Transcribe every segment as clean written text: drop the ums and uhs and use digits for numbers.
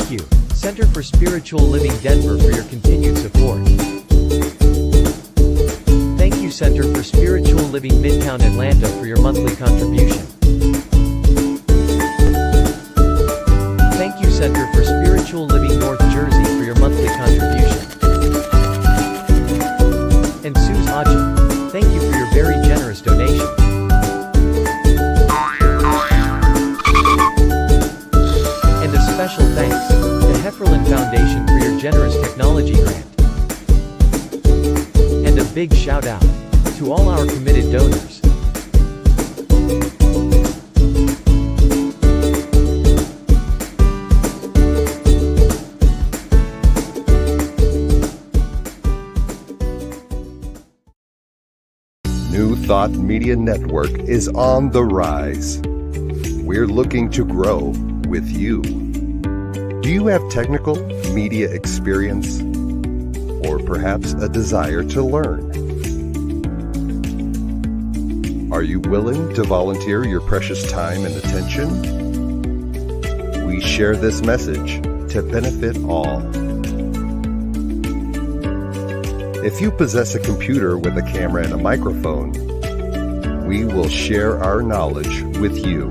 Thank you, Center for Spiritual Living Denver, for your continued support. Thank you, Center for Spiritual Living Midtown Atlanta, for your monthly contribution. Thank you, Center for Spiritual Living North Jersey, for your monthly contribution. And Suze Ajay, thank you for your very generous donation. And a special thanks to Hefferland Foundation for your generous technology grant. And a big shout out to all our committed donors. New Thought Media Network is on the rise. We're looking to grow with you. Do you have technical media experience? Or perhaps a desire to learn? Are you willing to volunteer your precious time and attention? We share this message to benefit all. If you possess a computer with a camera and a microphone, we will share our knowledge with you.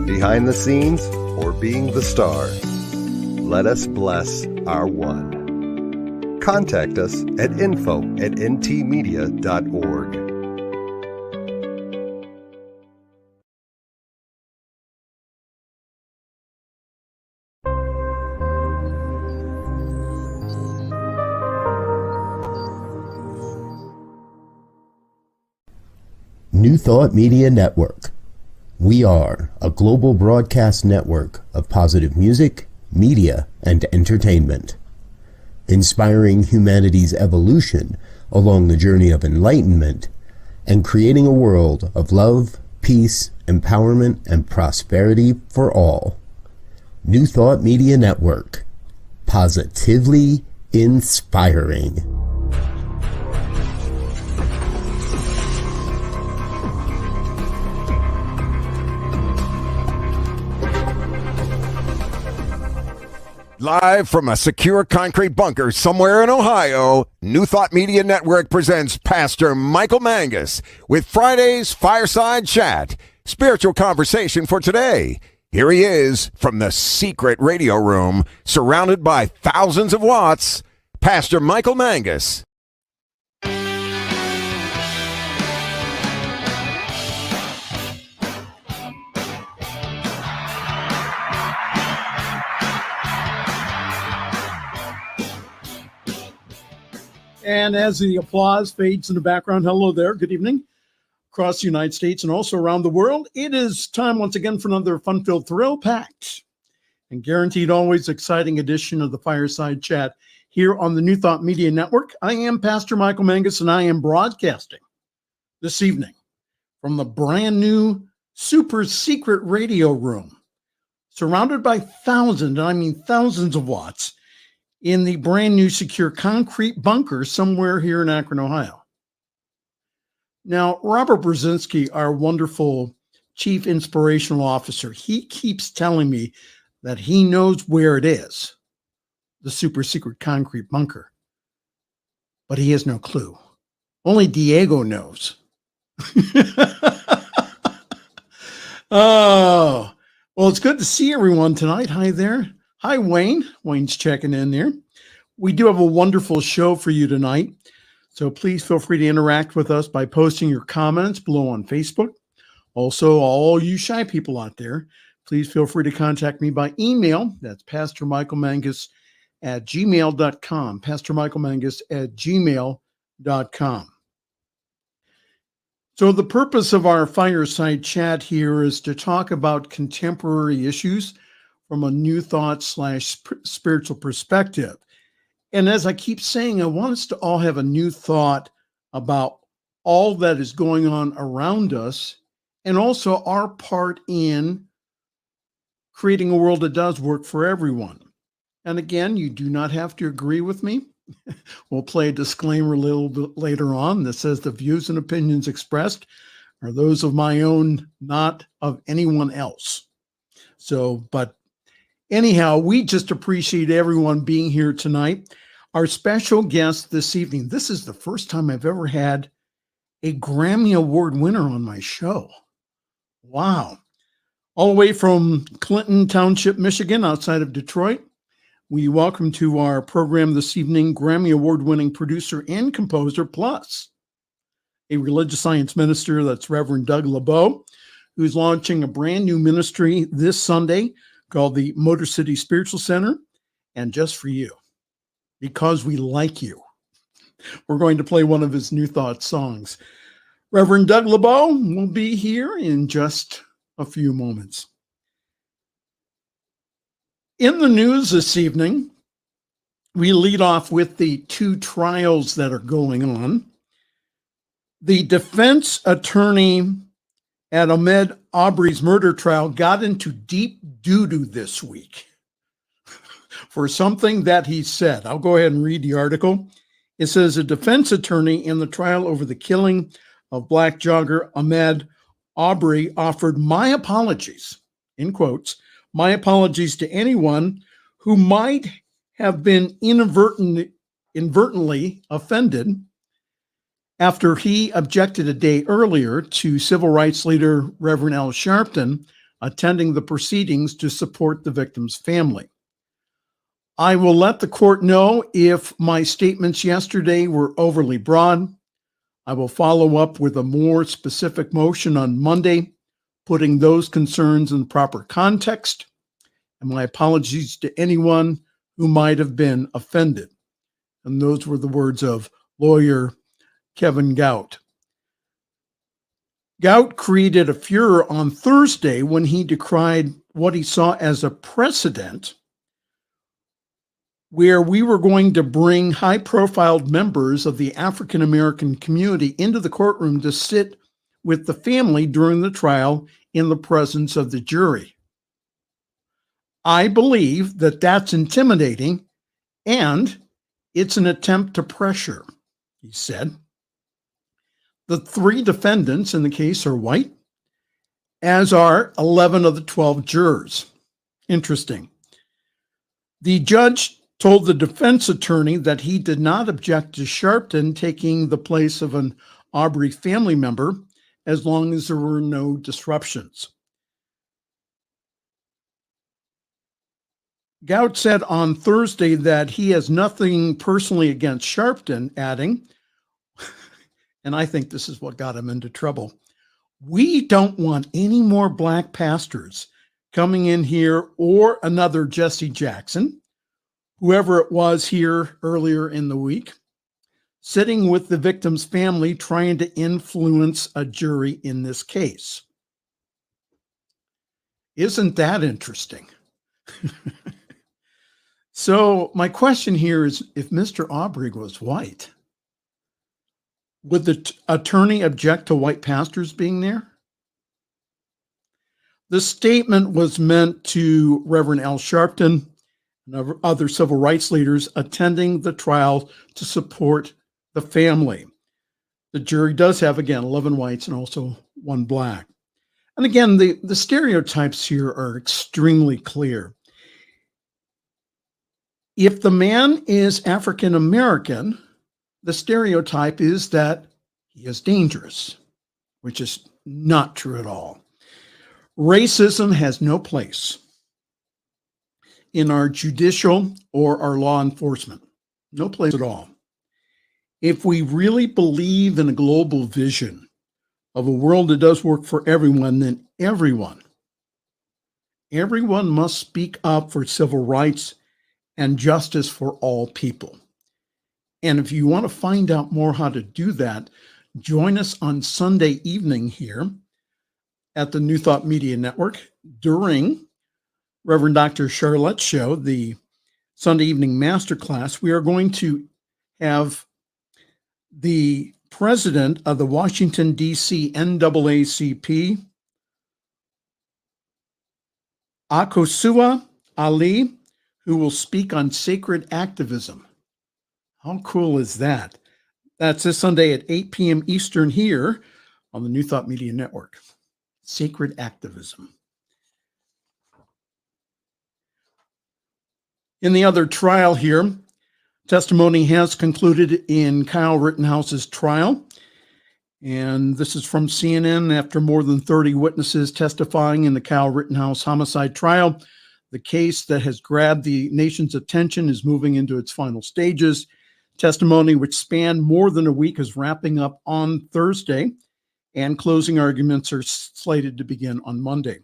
Behind the scenes or being the star, let us bless our one. Contact us at info@ntmedia.org. New Thought Media Network. We are a global broadcast network of positive music, media, and entertainment, inspiring humanity's evolution along the journey of enlightenment and creating a world of love, peace, empowerment, and prosperity for all. New Thought Media Network. Positively inspiring. Live from a secure concrete bunker somewhere in Ohio, New Thought Media Network presents Pastor Michael Mangus with Friday's Fireside Chat, spiritual conversation for today. Here he is from the secret radio room, surrounded by thousands of watts, Pastor Michael Mangus. And as the applause fades in the background, hello there, good evening. Across the United States and also around the world, it is time once again for another fun-filled, thrill-packed, and guaranteed always exciting edition of the Fireside Chat here on the New Thought Media Network. I am Pastor Michael Mangus, and I am broadcasting this evening from the brand new super secret radio room, surrounded by thousands, and I mean thousands of watts, in the brand new secure concrete bunker somewhere here in Akron, Ohio. Now, Robert Brzezinski, our wonderful chief inspirational officer, he keeps telling me that he knows where it is, the super secret concrete bunker, but he has no clue. Only Diego knows. Oh, well, it's good to see everyone tonight. Hi there. Hi, Wayne. Wayne's checking in there. We do have a wonderful show for you tonight, so please feel free to interact with us by posting your comments below on Facebook. Also, all you shy people out there, please feel free to contact me by email. That's pastormichaelmangus@gmail.com, pastormichaelmangus@gmail.com. So the purpose of our fireside chat here is to talk about contemporary issues from a new thought / spiritual perspective. And as I keep saying, I want us to all have a new thought about all that is going on around us and also our part in creating a world that does work for everyone. And again, you do not have to agree with me. We'll play a disclaimer a little bit later on that says the views and opinions expressed are those of my own, not of anyone else. So, but Anyhow, we just appreciate everyone being here tonight. Our special guest this evening, this is the first time I've ever had a Grammy Award winner on my show. Wow. All the way from Clinton Township, Michigan, outside of Detroit, we welcome to our program this evening Grammy Award-winning producer and composer, plus a religious science minister, that's Reverend Doug LeBow, who's launching a brand new ministry this Sunday called the Motor City Spiritual Center. And just for you, because we like you, we're going to play one of his New Thoughts songs. Reverend Doug LeBow will be here in just a few moments. In the news this evening, we lead off with the two trials that are going on. The defense attorney at Ahmaud Arbery's murder trial got into deep doo-doo this week for something that he said. I'll go ahead and read the article. It says, a defense attorney in the trial over the killing of black jogger Ahmaud Arbery offered my apologies, in quotes, my apologies to anyone who might have been inadvertently offended after he objected a day earlier to civil rights leader Reverend Al attending the proceedings to support the victim's family. I will let the court know if my statements yesterday were overly broad. I will follow up with a more specific motion on Monday, putting those concerns in proper context, and my apologies to anyone who might have been offended. And those were the words of lawyer Kevin Gout. Gout created a furor on Thursday when he decried what he saw as a precedent where we were going to bring high-profile members of the African-American community into the courtroom to sit with the family during the trial in the presence of the jury. I believe that that's intimidating, and it's an attempt to pressure, he said. The three defendants in the case are white, as are 11 of the 12 jurors. Interesting. The judge told the defense attorney that he did not object to Sharpton taking the place of an Arbery family member as long as there were no disruptions. Gout said on Thursday that he has nothing personally against Sharpton, adding, and I think this is what got him into trouble, we don't want any more black pastors coming in here or another Jesse Jackson, whoever it was here earlier in the week, sitting with the victim's family trying to influence a jury in this case. Isn't that interesting? So my question here is, if Mr. Arbery was white, would the attorney object to white pastors being there? The statement was meant to Reverend Al Sharpton and other civil rights leaders attending the trial to support the family. The jury does have, again, 11 whites and also one black. And again, the stereotypes here are extremely clear. If the man is African American, the stereotype is that he is dangerous, which is not true at all. Racism has no place in our judicial or our law enforcement. No place at all. If we really believe in a global vision of a world that does work for everyone, then everyone must speak up for civil rights and justice for all people. And if you want to find out more how to do that, join us on Sunday evening here at the New Thought Media Network during Reverend Dr. Charlotte's show, the Sunday evening masterclass. We are going to have the president of the Washington, D.C. NAACP, Akosua Ali, who will speak on sacred activism. How cool is that? That's this Sunday at 8 p.m. Eastern here on the New Thought Media Network. Sacred activism. In the other trial here, testimony has concluded in Kyle Rittenhouse's trial. And this is from CNN. After more than 30 witnesses testifying in the Kyle Rittenhouse homicide trial, the case that has grabbed the nation's attention is moving into its final stages. Testimony, which spanned more than a week, is wrapping up on Thursday, and closing arguments are slated to begin on Monday.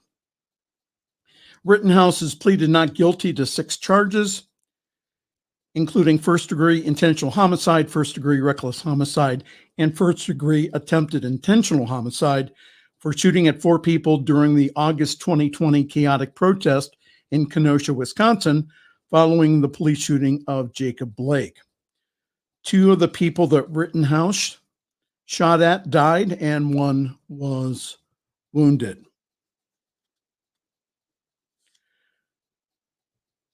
Rittenhouse has pleaded not guilty to 6 charges, including first-degree intentional homicide, first-degree reckless homicide, and first-degree attempted intentional homicide for shooting at 4 people during the August 2020 chaotic protest in Kenosha, Wisconsin, following the police shooting of Jacob Blake. 2 of the people that Rittenhouse shot at died, and 1 was wounded.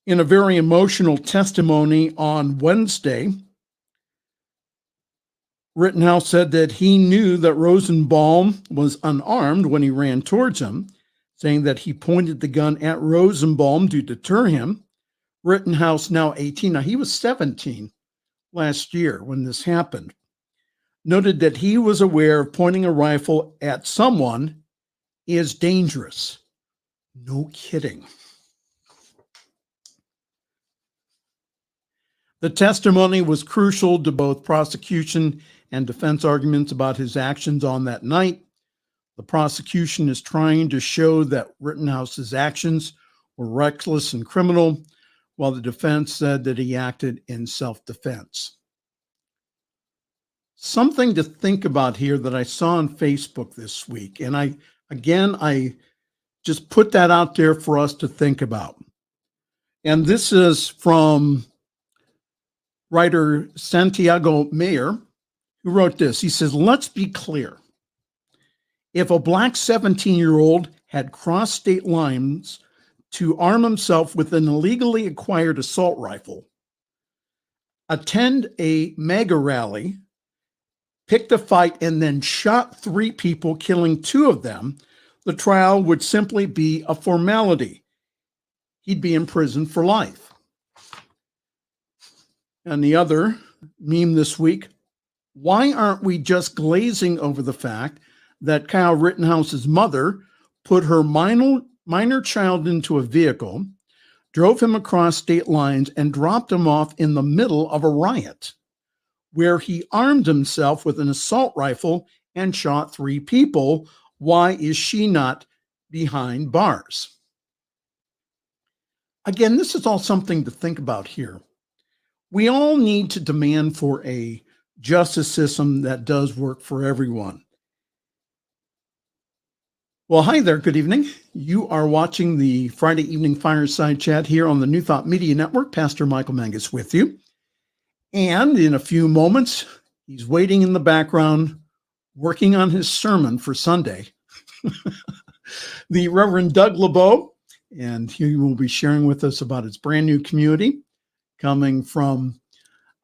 In a very emotional testimony on Wednesday, Rittenhouse said that he knew that Rosenbaum was unarmed when he ran towards him, saying that he pointed the gun at Rosenbaum to deter him. Rittenhouse, now 18, now he was 17 last year when this happened, noted that he was aware of pointing a rifle at someone is dangerous. No kidding. The testimony was crucial to both prosecution and defense arguments about his actions on that night. The prosecution is trying to show that Rittenhouse's actions were reckless and criminal, while the defense said that he acted in self-defense. Something to think about here that I saw on Facebook this week, and I just put that out there for us to think about. And this is from writer Santiago Mayer, who wrote this. He says, "Let's be clear. If a black 17-year-old had crossed state lines to arm himself with an illegally acquired assault rifle, attend a MAGA rally, picked a fight, and then shot 3 people, killing 2 of them, the trial would simply be a formality. He'd be in prison for life." And the other meme this week, why aren't we just glazing over the fact that Kyle Rittenhouse's mother put her minor child into a vehicle, drove him across state lines, and dropped him off in the middle of a riot where he armed himself with an assault rifle and shot 3 people? Why is she not behind bars? Again, this is all something to think about here. We all need to demand for a justice system that does work for everyone. Well, hi there. Good evening. You are watching the Friday evening Fireside Chat here on the New Thought Media Network. Pastor Michael Mangus with you. And in a few moments, he's waiting in the background, working on his sermon for Sunday. The Reverend Doug LeBow, and he will be sharing with us about his brand new community coming from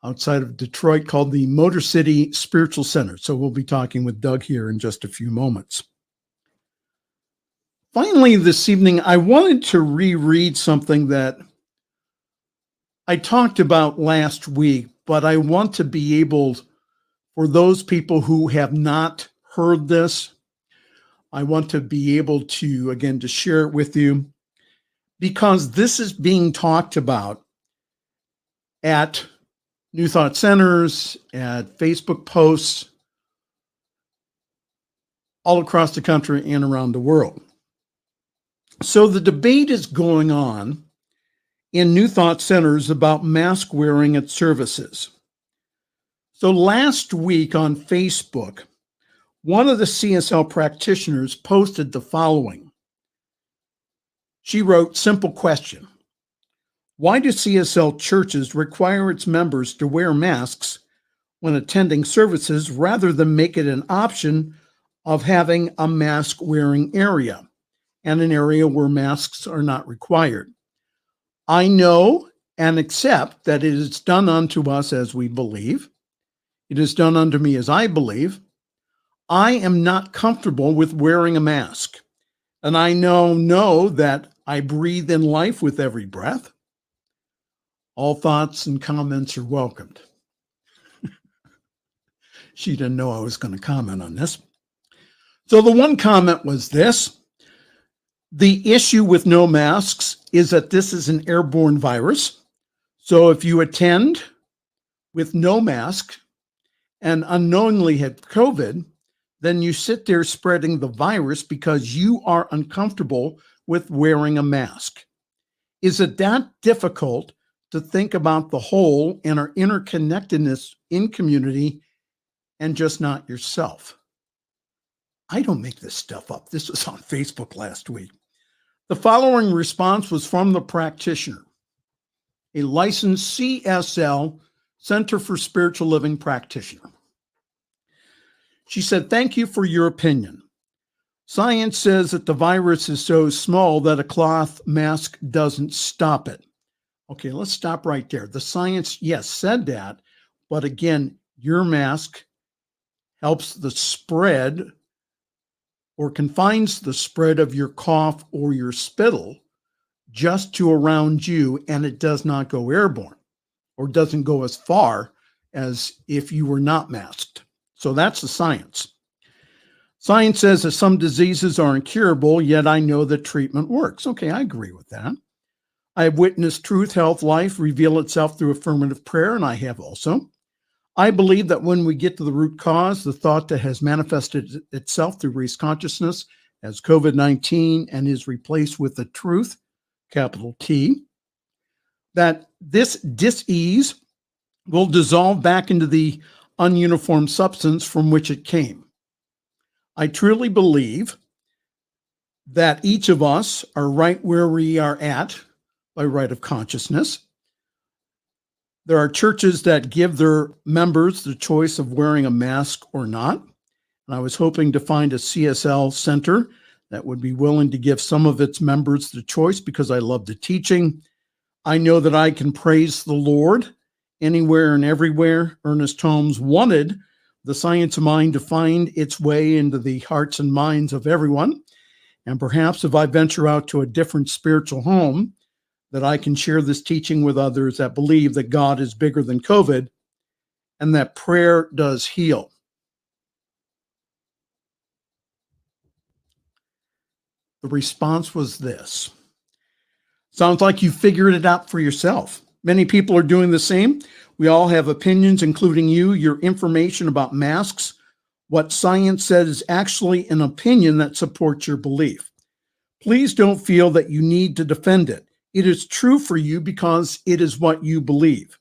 outside of Detroit called the Motor City Spiritual Center. So we'll be talking with Doug here in just a few moments. Finally, this evening, I wanted to reread something that I talked about last week, but I want to be able, for those people who have not heard this, I want to be able to, again, to share it with you, because this is being talked about at New Thought Centers, at Facebook posts, all across the country and around the world. So the debate is going on in New Thought Centers about mask wearing at services. So last week on Facebook, one of the CSL practitioners posted the following. She wrote, "Simple question. Why do CSL churches require its members to wear masks when attending services rather than make it an option of having a mask-wearing area and an area where masks are not required? I know and accept that it is done unto us as we believe. It is done unto me as I believe. I am not comfortable with wearing a mask, and I know that I breathe in life with every breath. All thoughts and comments are welcomed. She didn't know I was going to comment on this. So the one comment was this: the issue with no masks is that this is an airborne virus. So if you attend with no mask and unknowingly had COVID, then you sit there spreading the virus because you are uncomfortable with wearing a mask. Is it that difficult to think about the whole and our interconnectedness in community and just not yourself? I don't make this stuff up. This was on Facebook last week. The following response was from the practitioner, a licensed CSL, Center for Spiritual Living practitioner. She said, "Thank you for your opinion. Science says that the virus is so small that a cloth mask doesn't stop it." Okay, let's stop right there. The science, yes, said that, but again, your mask helps the spread or confines the spread of your cough or your spittle just to around you, and it does not go airborne or doesn't go as far as if you were not masked. So that's the science. Science says that some diseases are incurable, yet I know that treatment works. Okay, I agree with that. I have witnessed truth, health, life reveal itself through affirmative prayer, and I have also. I believe that when we get to the root cause, the thought that has manifested itself through race consciousness as COVID-19 and is replaced with the truth, capital T, that this dis-ease will dissolve back into the ununiform substance from which it came. I truly believe that each of us are right where we are at by right of consciousness. There are churches that give their members the choice of wearing a mask or not. And I was hoping to find a CSL center that would be willing to give some of its members the choice because I love the teaching. I know that I can praise the Lord anywhere and everywhere. Ernest Holmes wanted the science of mind to find its way into the hearts and minds of everyone. And perhaps if I venture out to a different spiritual home, that I can share this teaching with others that believe that God is bigger than COVID and that prayer does heal. The response was this: sounds like you figured it out for yourself. Many people are doing the same. We all have opinions, including you. Your information about masks, what science says, is actually an opinion that supports your belief. Please don't feel that you need to defend it. It is true for you because it is what you believe.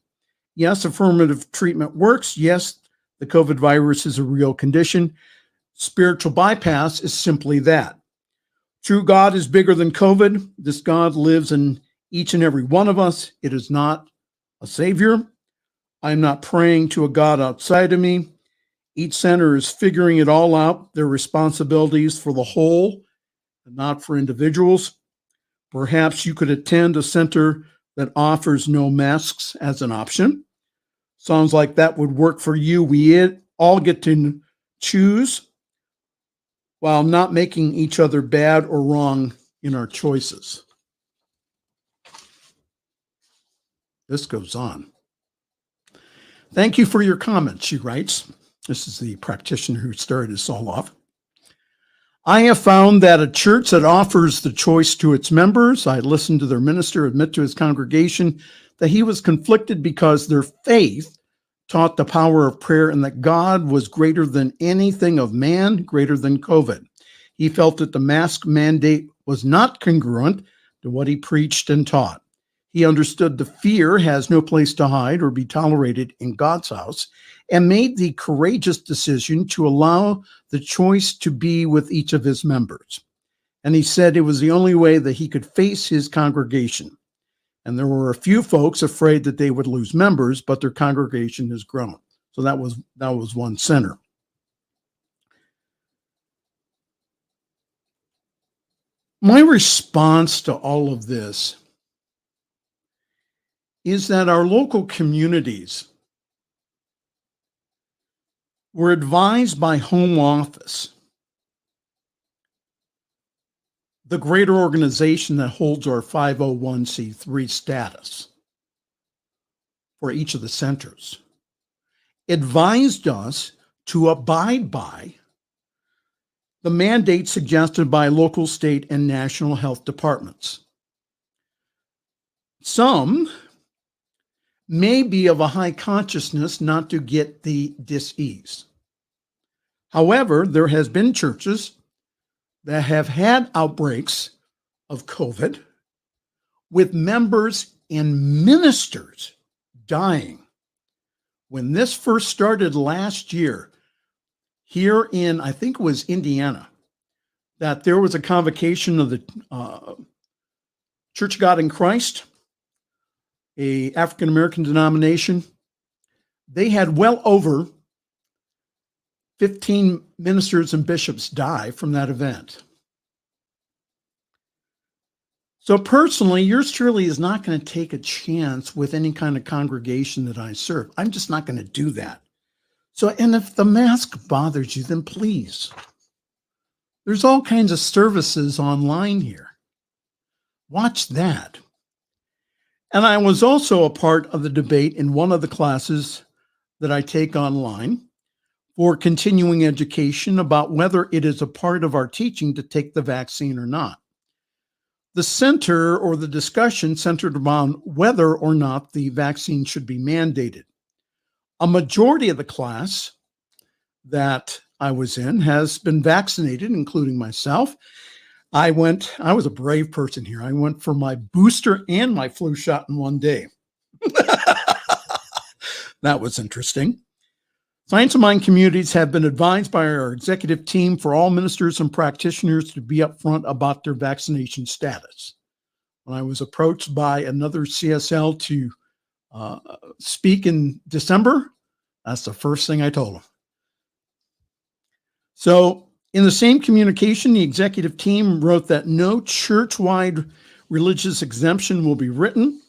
Yes, affirmative treatment works. Yes, the COVID virus is a real condition. Spiritual bypass is simply that. True God is bigger than COVID. This God lives in each and every one of us. It is not a savior. I'm not praying to a God outside of me. Each center is figuring it all out, their responsibilities for the whole and not for individuals. Perhaps you could attend a center that offers no masks as an option. Sounds like that would work for you. We all get to choose while not making each other bad or wrong in our choices. This goes on. Thank you for your comments, she writes. This is the practitioner who started this all off. I have found that a church that offers the choice to its members, I listened to their minister admit to his congregation that he was conflicted because their faith taught the power of prayer and that God was greater than anything of man, greater than COVID. He felt that the mask mandate was not congruent to what he preached and taught. He understood the fear has no place to hide or be tolerated in God's house, and made the courageous decision to allow the choice to be with each of his members. And he said it was the only way that he could face his congregation. And there were a few folks afraid that they would lose members, but their congregation has grown. So that was one center. My response to all of this is that our local communities were advised by Home Office, the greater organization that holds our 501c3 status, for each of the centers, advised us to abide by the mandate suggested by local, state, and national health departments. Some may be of a high consciousness not to get the dis-ease. However, there has been churches that have had outbreaks of COVID with members and ministers dying. When this first started last year, here in, I think it was Indiana, that there was a convocation of the Church of God in Christ, a African-American denomination. They had well over 15 ministers and bishops die from that event. So personally, yours truly is not going to take a chance with any kind of congregation that I serve. I'm just not going to do that. So, and if the mask bothers you, then please. There's all kinds of services online here. Watch that. And I was also a part of the debate in one of the classes that I take online for continuing education about whether it is a part of our teaching to take the vaccine or not. The center or the discussion centered around whether or not the vaccine should be mandated. A majority of the class that I was in has been vaccinated, including myself. I was a brave person here. I went for my booster and my flu shot in one day. That was interesting. Science of Mind communities have been advised by our executive team for all ministers and practitioners to be upfront about their vaccination status. When I was approached by another CSL to speak in December, that's the first thing I told them. So in the same communication, the executive team wrote that no church-wide religious exemption will be written,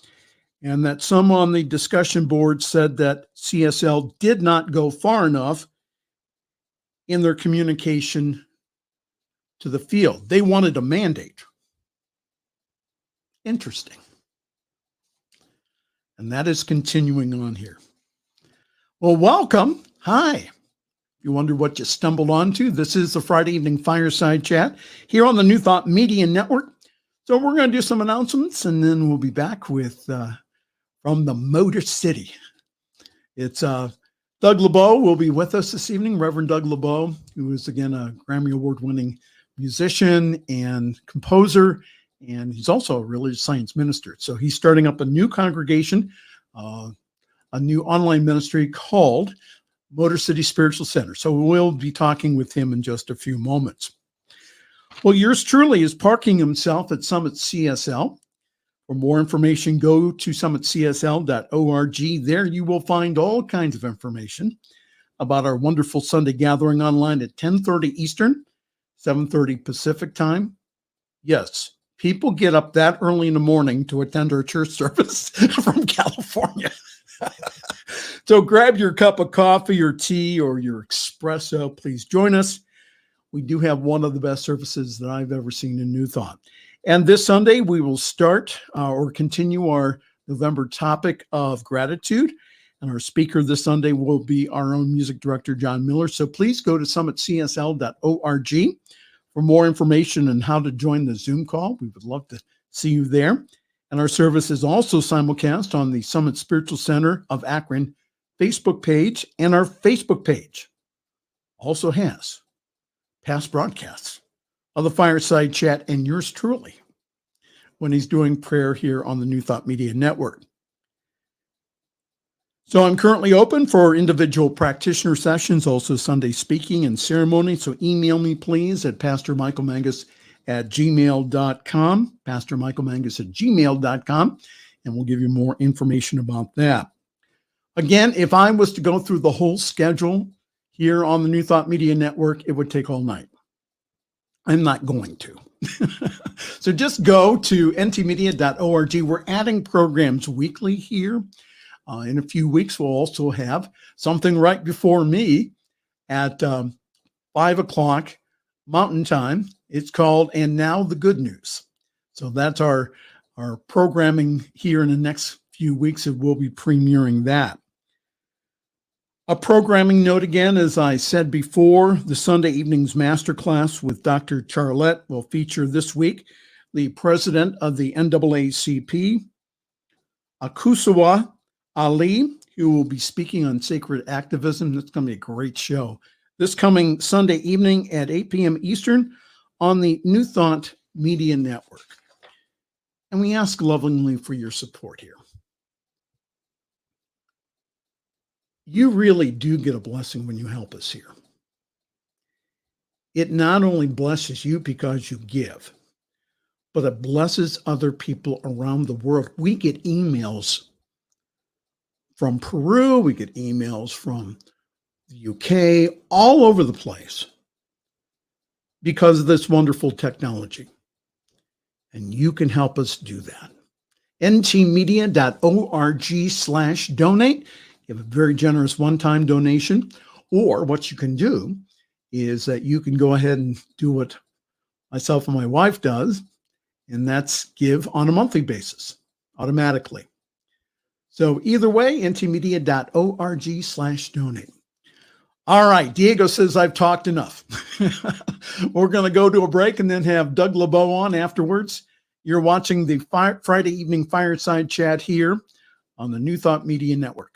and that some on the discussion board said that CSL did not go far enough in their communication to the field. They wanted a mandate. Interesting. And that is continuing on here. Well, welcome. Hi. You wonder what you stumbled onto? This is the Friday evening Fireside Chat here on the New Thought Media Network. So we're going to do some announcements, and then we'll be back with from the Motor City. It's Doug LeBow will be with us this evening, Reverend Doug LeBow, who is, again, a Grammy Award-winning musician and composer, and he's also a religious science minister. So he's starting up a new congregation, a new online ministry called Motor City Spiritual Center. So we'll be talking with him in just a few moments. Well, yours truly is parking himself at Summit CSL. For more information, go to summitcsl.org. There you will find all kinds of information about our wonderful Sunday gathering online at 10:30 Eastern, 7:30 Pacific time. Yes, people get up that early in the morning to attend our church service from California. So grab your cup of coffee or tea or your espresso. Please join us. We do have one of the best services that I've ever seen in New Thought. And this Sunday, we will start or continue our November topic of gratitude. And our speaker this Sunday will be our own music director, John Miller. So please go to summitcsl.org for more information on how to join the Zoom call. We would love to see you there. And our service is also simulcast on the Summit Spiritual Center of Akron Facebook page, and our Facebook page also has past broadcasts of the Fireside Chat and yours truly when he's doing prayer here on the New Thought Media Network. So I'm currently open for individual practitioner sessions, also Sunday speaking and ceremony. So email me, please, at pastormichaelmangus@gmail.com, pastormichaelmangus@gmail.com, and we'll give you more information about that. Again, if I was to go through the whole schedule here on the New Thought Media Network, it would take all night. I'm not going to. So just go to ntmedia.org. We're adding programs weekly here. In a few weeks, we'll also have something right before me at 5 o'clock Mountain Time. It's called And Now the Good News. So that's our programming here in the next few weeks, it will be premiering that. A programming note again, as I said before, the Sunday evening's masterclass with Dr. Charlette will feature this week the president of the NAACP, Akusawa Ali, who will be speaking on sacred activism. That's going to be a great show. This coming Sunday evening at 8 p.m. Eastern on the New Thought Media Network. And we ask lovingly for your support here. You really do get a blessing when you help us here. It not only blesses you because you give, but it blesses other people around the world. We get emails from Peru, we get emails from the UK, all over the place because of this wonderful technology. And you can help us do that. ntmedia.org/donate. You have a very generous one-time donation, or what you can do is that you can go ahead and do what myself and my wife does, and that's give on a monthly basis automatically. So either way, ntmedia.org/donate. All right, Diego says I've talked enough. We're going to go to a break and then have Doug LeBow on afterwards. You're watching the Friday evening Fireside Chat here on the New Thought Media Network.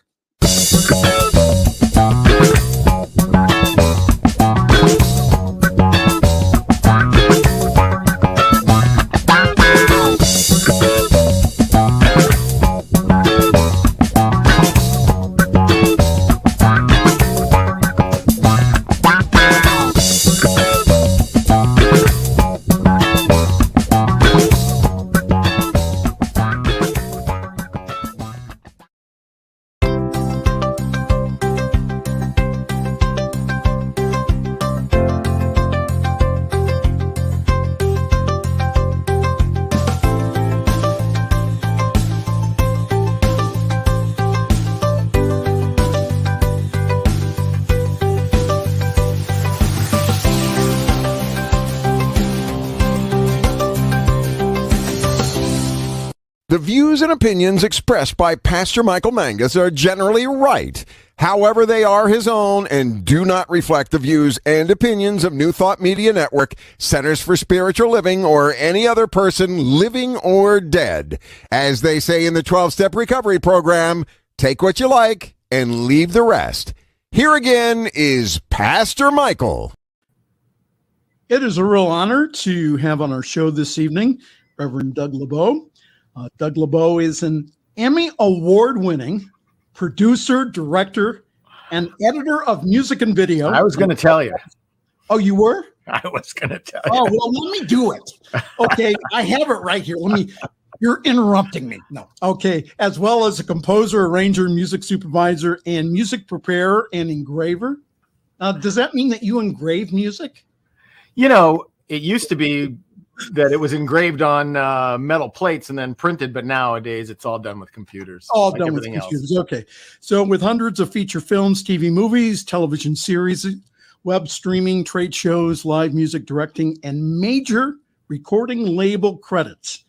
The views and opinions expressed by Pastor Michael Mangus are generally right. However, they are his own and do not reflect the views and opinions of New Thought Media Network, Centers for Spiritual Living, or any other person living or dead. As they say in the 12-Step Recovery Program, take what you like and leave the rest. Here again is Pastor Michael. It is a real honor to have on our show this evening Reverend Doug LeBow. Doug LeBow is an Emmy award-winning producer, director, and editor of music and video. I was going to tell you. Oh, you were? I was going to tell you. Oh, well, let me do it. Okay, I have it right here. You're interrupting me. No. Okay, as well as a composer, arranger, music supervisor, and music preparer and engraver. Does that mean that you engrave music? You know, it used to be that it was engraved on metal plates and then printed, but nowadays it's all done with computers. All done with computers. Okay. So with hundreds of feature films, TV movies, television series, web streaming, trade shows, live music directing, and major recording label credits,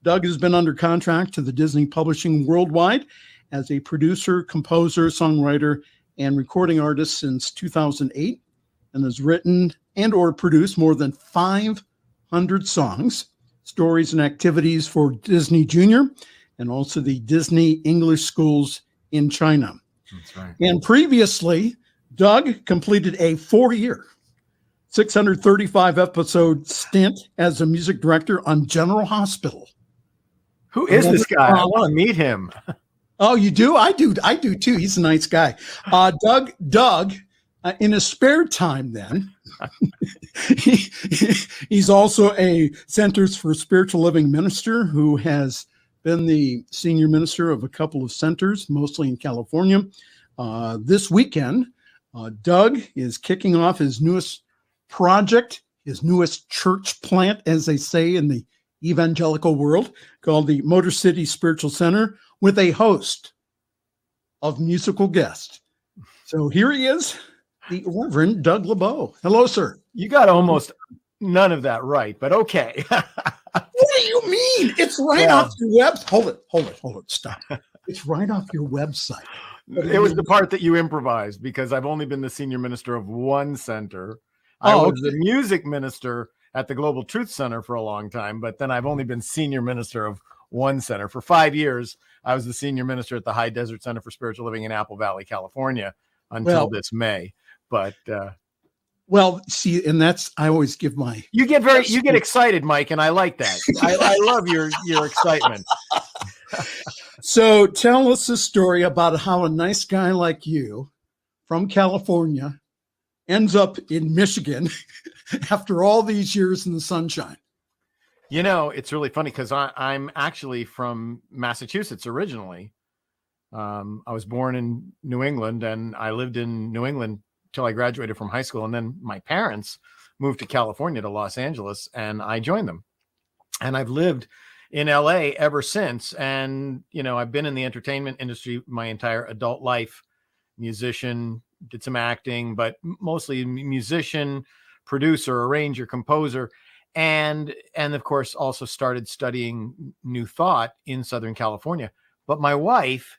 Doug has been under contract to the Disney Publishing worldwide as a producer, composer, songwriter, and recording artist since 2008, and has written and or produced more than 500 songs, stories, and activities for Disney Junior and also the Disney English schools in China. That's right. And previously, Doug completed a 4-year, 635-episode stint as a music director on General Hospital. Who is this guy? I want to meet him. Oh, you do? I do too. He's a nice guy. Doug, in his spare time then, he's also a Centers for Spiritual Living minister who has been the senior minister of a couple of centers, mostly in California. This weekend, Doug is kicking off his newest project, his newest church plant, as they say in the evangelical world, called the Motor City Spiritual Center, with a host of musical guests. So here he is, the Reverend Doug LeBow. Hello, sir. You got almost none of that right, but okay. What do you mean? It's right off your web. Hold it. Stop. It's right off your website. It was the part that you improvised because I've only been the senior minister of one center. I Oh, was the music minister at the Global Truth Center for a long time, but then I've only been senior minister of one center. For 5 years, I was the senior minister at the High Desert Center for Spiritual Living in Apple Valley, California, until this May. But well, see, and that's I always give my you get excited, Mike, and I like that. I love your excitement. So tell us a story about how a nice guy like you from California ends up in Michigan after all these years in the sunshine. You know, it's really funny because I'm actually from Massachusetts originally. I was born in New England and I lived in New England till I graduated from high school. And then my parents moved to California, to Los Angeles, and I joined them. And I've lived in LA ever since. And, you know, I've been in the entertainment industry my entire adult life, musician, did some acting, but mostly musician, producer, arranger, composer, and of course also started studying New Thought in Southern California. But my wife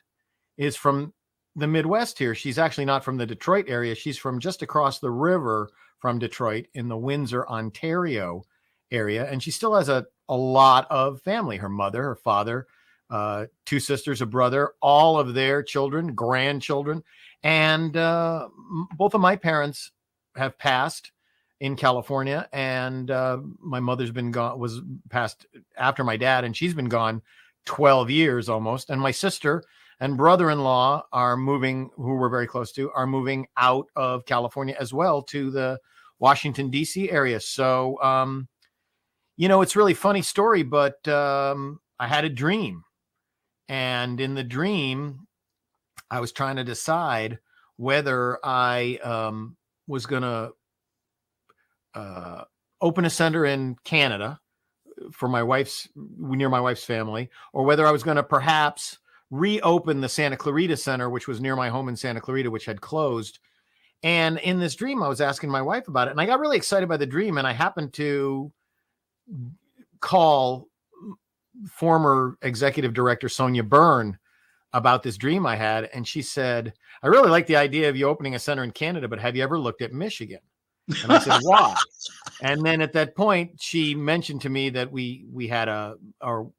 is from the Midwest here. She's actually not from the Detroit area. She's from just across the river from Detroit in the Windsor, Ontario area. And she still has a lot of family, her mother, her father, 2 sisters, a brother, all of their children, grandchildren. And both of my parents have passed in California, and my mother's was passed after my dad, and she's been gone 12 years almost. And my sister and brother-in-law are moving, who we're very close to, are moving out of California as well to the Washington, D.C. area. So, you know, it's a really funny story, but I had a dream. And in the dream, I was trying to decide whether I was going to open a center in Canada for near my wife's family, or whether I was going to perhaps reopen the Santa Clarita Center, which was near my home in Santa Clarita, which had closed. And in this dream, I was asking my wife about it, and I got really excited by the dream. And I happened to call former executive director Sonia Byrne about this dream I had. And she said, I really like the idea of you opening a center in Canada, but have you ever looked at Michigan? And I said, why? And then at that point, she mentioned to me that we were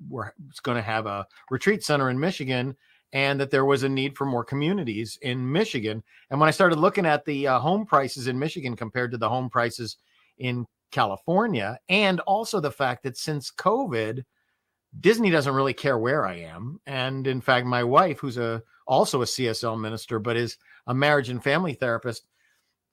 going to have a retreat center in Michigan, and that there was a need for more communities in Michigan. And when I started looking at the home prices in Michigan compared to the home prices in California, and also the fact that since COVID, Disney doesn't really care where I am. And in fact, my wife, who's also a CSL minister, but is a marriage and family therapist,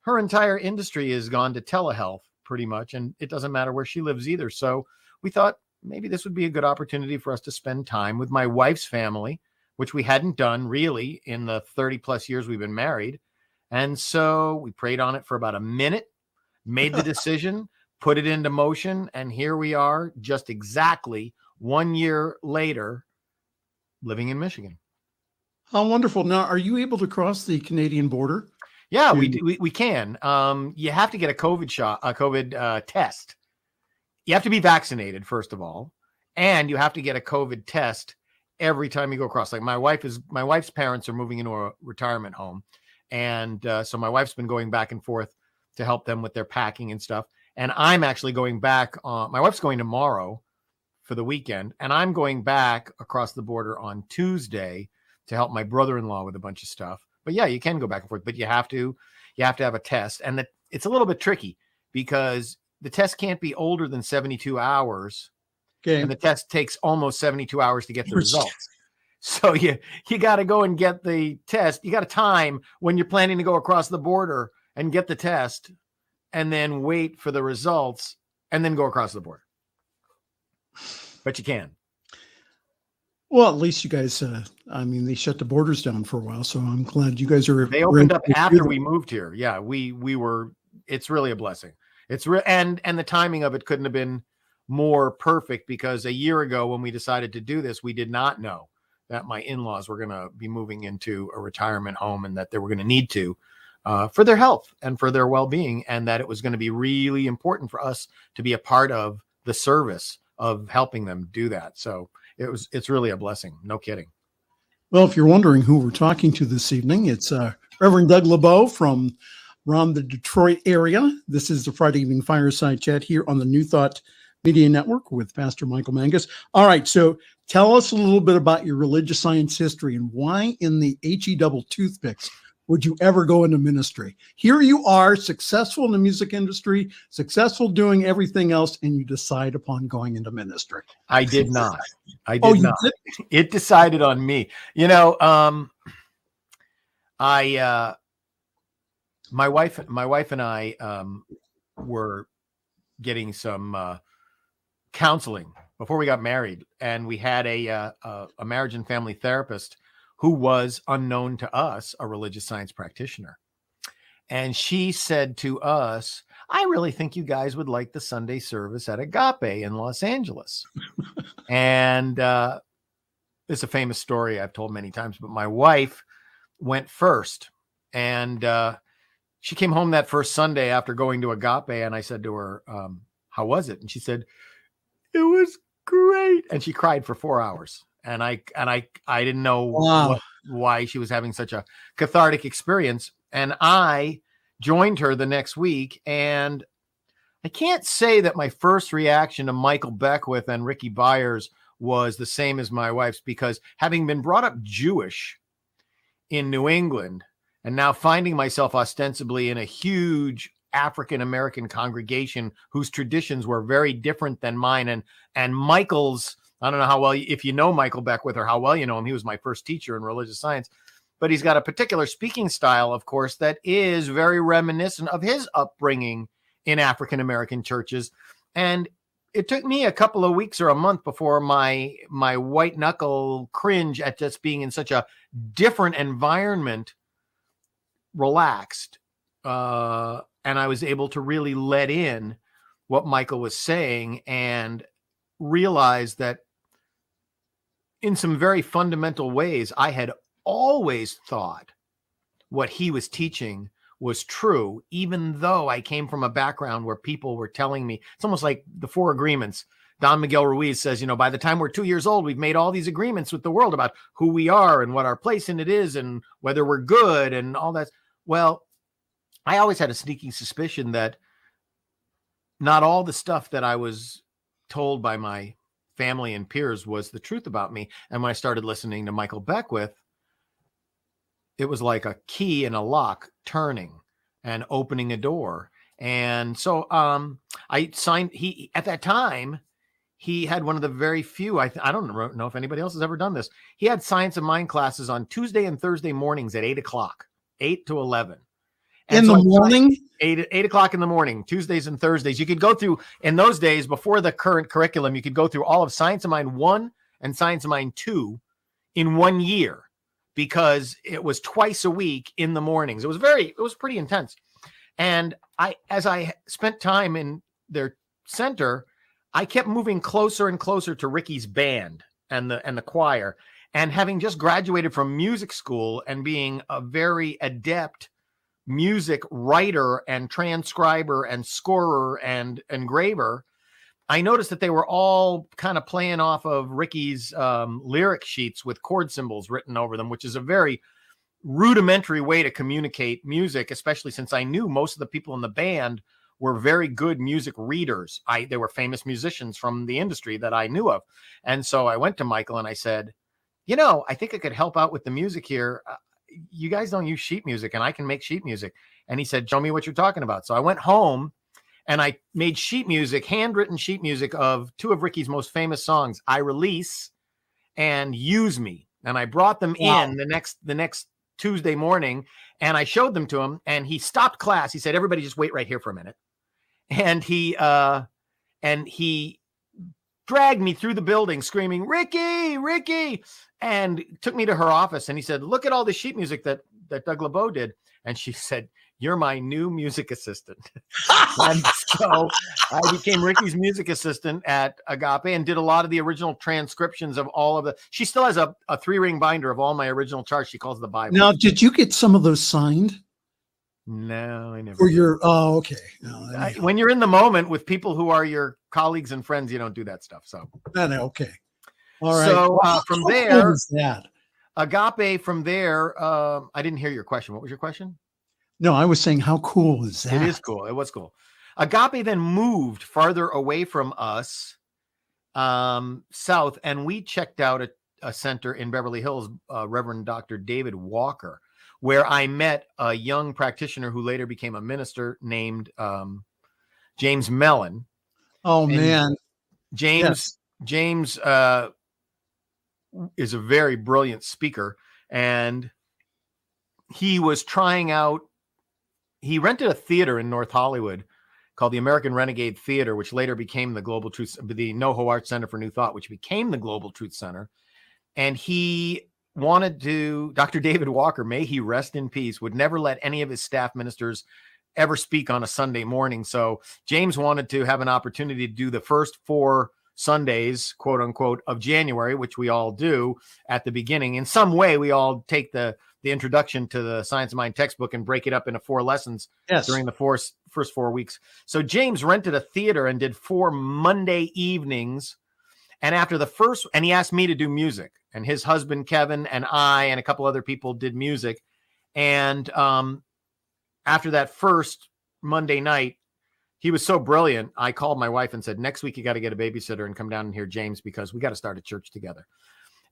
her entire industry has gone to telehealth pretty much. And it doesn't matter where she lives either. So we thought maybe this would be a good opportunity for us to spend time with my wife's family, which we hadn't done really in the 30 plus years we've been married. And so we prayed on it for about a minute, made the decision, put it into motion. And here we are, just exactly 1 year later, living in Michigan. How wonderful. Now, are you able to cross the Canadian border? Yeah, we can. You have to get a COVID test. You have to be vaccinated, first of all, and you have to get a COVID test every time you go across. Like my wife's parents are moving into a retirement home, and so my wife's been going back and forth to help them with their packing and stuff. And I'm actually going back. My wife's going tomorrow for the weekend, and I'm going back across the border on Tuesday to help my brother-in-law with a bunch of stuff. But yeah, you can go back and forth, but you have to have a test. And it's a little bit tricky because the test can't be older than 72 hours. Okay. And the test takes almost 72 hours to get the results. So you got to go and get the test. You got a time when you're planning to go across the border and get the test, and then wait for the results and then go across the border. But you can. Well, at least you guys, they shut the borders down for a while, so I'm glad you guys are. They opened up after we moved here. Yeah, we were. It's really a blessing. It's and the timing of it couldn't have been more perfect, because a year ago when we decided to do this, we did not know that my in-laws were going to be moving into a retirement home, and that they were going to need to for their health and for their well-being, and that it was going to be really important for us to be a part of the service of helping them do that. So it's really a blessing. No kidding. Well, if you're wondering who we're talking to this evening, it's Reverend Doug LeBow from around the Detroit area. This is the Friday Evening Fireside Chat here on the New Thought Media Network with Pastor Michael Mangus. All right, so tell us a little bit about your religious science history and why in the HE double toothpicks would you ever go into ministry? Here you are, successful in the music industry, successful doing everything else, and you decide upon going into ministry. I did not. I did Oh, you not. did? It decided on me. You know, my wife and I were getting some counseling before we got married, and we had a marriage and family therapist who was, unknown to us, a religious science practitioner. And she said to us, I really think you guys would like the Sunday service at Agape in Los Angeles. And it's a famous story I've told many times, but my wife went first. And she came home that first Sunday after going to Agape. And I said to her, how was it? And she said, it was great. And she cried for 4 hours. And I didn't know why she was having such a cathartic experience. And I joined her the next week. And I can't say that my first reaction to Michael Beckwith and Ricky Byers was the same as my wife's, because having been brought up Jewish in New England and now finding myself ostensibly in a huge African-American congregation whose traditions were very different than mine, and Michael's, I don't know how well, if you know Michael Beckwith or how well you know him, he was my first teacher in religious science, but he's got a particular speaking style, of course, that is very reminiscent of his upbringing in African-American churches. And it took me a couple of weeks or a month before my white knuckle cringe at just being in such a different environment relaxed. And I was able to really let in what Michael was saying and realize that in some very fundamental ways, I had always thought what he was teaching was true, even though I came from a background where people were telling me, it's almost like the 4 agreements. Don Miguel Ruiz says, by the time we're 2 years old, we've made all these agreements with the world about who we are and what our place in it is and whether we're good and all that. Well, I always had a sneaking suspicion that not all the stuff that I was told by my family and peers was the truth about me. And when I started listening to Michael Beckwith, it was like a key in a lock turning and opening a door. And so I signed, at that time, he had one of the very few, I don't know if anybody else has ever done this. He had Science of Mind classes on Tuesday and Thursday mornings at 8 o'clock, 8 to 11. And in the morning? 8 o'clock in the morning, Tuesdays and Thursdays. You could go through, in those days, before the current curriculum, you could go through all of Science of Mind 1 and Science of Mind 2 in 1 year, because it was twice a week in the mornings. It was pretty intense. And as I spent time in their center, I kept moving closer and closer to Ricky's band and the choir. And having just graduated from music school and being a very adept music writer and transcriber and scorer and engraver, I noticed that they were all kind of playing off of Ricky's lyric sheets with chord symbols written over them, which is a very rudimentary way to communicate music, especially since I knew most of the people in the band were very good music readers. They were famous musicians from the industry that I knew of. And so I went to Michael and I said, I think I could help out with the music here. You guys don't use sheet music and I can make sheet music. And he said, show me what you're talking about. So I went home and I made sheet music, handwritten sheet music of 2 of Ricky's most famous songs, I Release and Use Me. And I brought them in the next Tuesday morning and I showed them to him and he stopped class. He said, everybody just wait right here for a minute. And he dragged me through the building screaming, Ricky, Ricky, and took me to her office. And he said, look at all the sheet music that Doug LeBow did. And she said, you're my new music assistant. And so I became Ricky's music assistant at Agape and did a lot of the original transcriptions of all of she still has a 3-ring binder of all my original charts. She calls it the Bible. Now, did you get some of those signed? No, I never. Okay. No, when you're in the moment with people who are your colleagues and friends, you don't do that stuff. So okay. All right. So from there, Agape from there, I didn't hear your question. What was your question? No, I was saying, how cool is that? It is cool. It was cool. Agape then moved farther away from us, south, and we checked out a center in Beverly Hills, Reverend Dr. David Walker, where I met a young practitioner who later became a minister named James Mellon. Oh, And man. James is a very brilliant speaker, and he was trying out. He rented a theater in North Hollywood called the American Renegade Theater, which later became the Global Truth, the NoHo Arts Center for New Thought, which became the Global Truth Center. And he wanted to, Dr. David Walker, may he rest in peace, would never let any of his staff ministers ever speak on a Sunday morning. So James wanted to have an opportunity to do the first 4 Sundays, quote unquote, of January, which we all do at the beginning. In some way, we all take the introduction to the Science of Mind textbook and break it up into 4 lessons during the first 4 weeks. So James rented a theater and did 4 Monday evenings. And after the first, and he asked me to do music, and his husband, Kevin, and I, and a couple other people did music. And after that first Monday night, he was so brilliant. I called my wife and said, next week, you got to get a babysitter and come down and hear James, because we got to start a church together.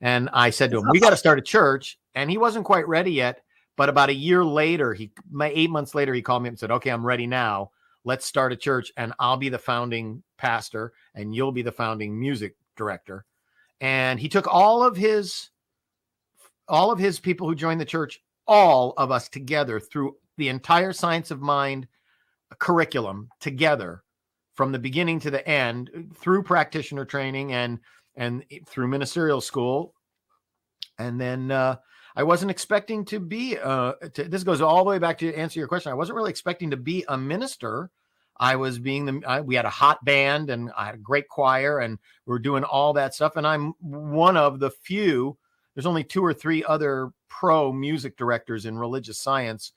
And I said to him, we got to start a church. And he wasn't quite ready yet. But about a year later, 8 months later, he called me up and said, okay, I'm ready now. Let's start a church, and I'll be the founding pastor and you'll be the founding music director. And he took all of his people who joined the church, all of us together through the entire Science of Mind curriculum together from the beginning to the end, through practitioner training and through ministerial school. And then I wasn't expecting to be, this goes all the way back to answer your question. I wasn't really expecting to be a minister. I was we had a hot band, and I had a great choir, and we were doing all that stuff. And I'm one of the few, there's only 2 or 3 other pro music directors in religious science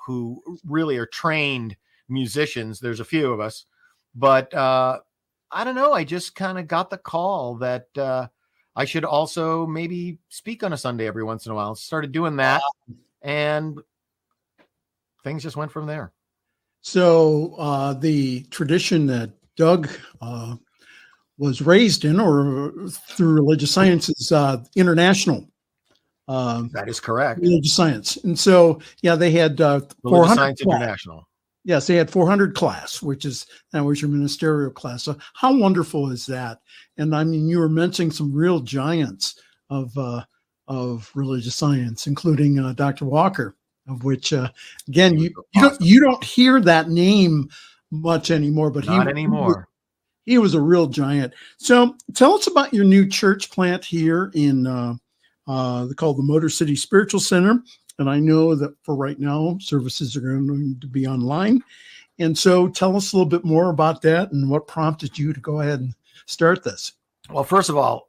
who really are trained musicians. There's a few of us, but I don't know. I just kind of got the call that I should also maybe speak on a Sunday every once in a while. Started doing that, and things just went from there. So the tradition that Doug was raised in, or through religious science, is international. That is correct. Religious science. And so, yeah, they had 400 Science International. Yes, they had 400 class, that was your ministerial class. So how wonderful is that? And I mean, you were mentioning some real giants of religious science, including Dr. Walker, of which, again, you don't hear that name much anymore, but not anymore. He was a real giant. So tell us about your new church plant here in called the Motor City Spiritual Center. And I know that for right now, services are going to be online. And so tell us a little bit more about that and what prompted you to go ahead and start this. Well, first of all,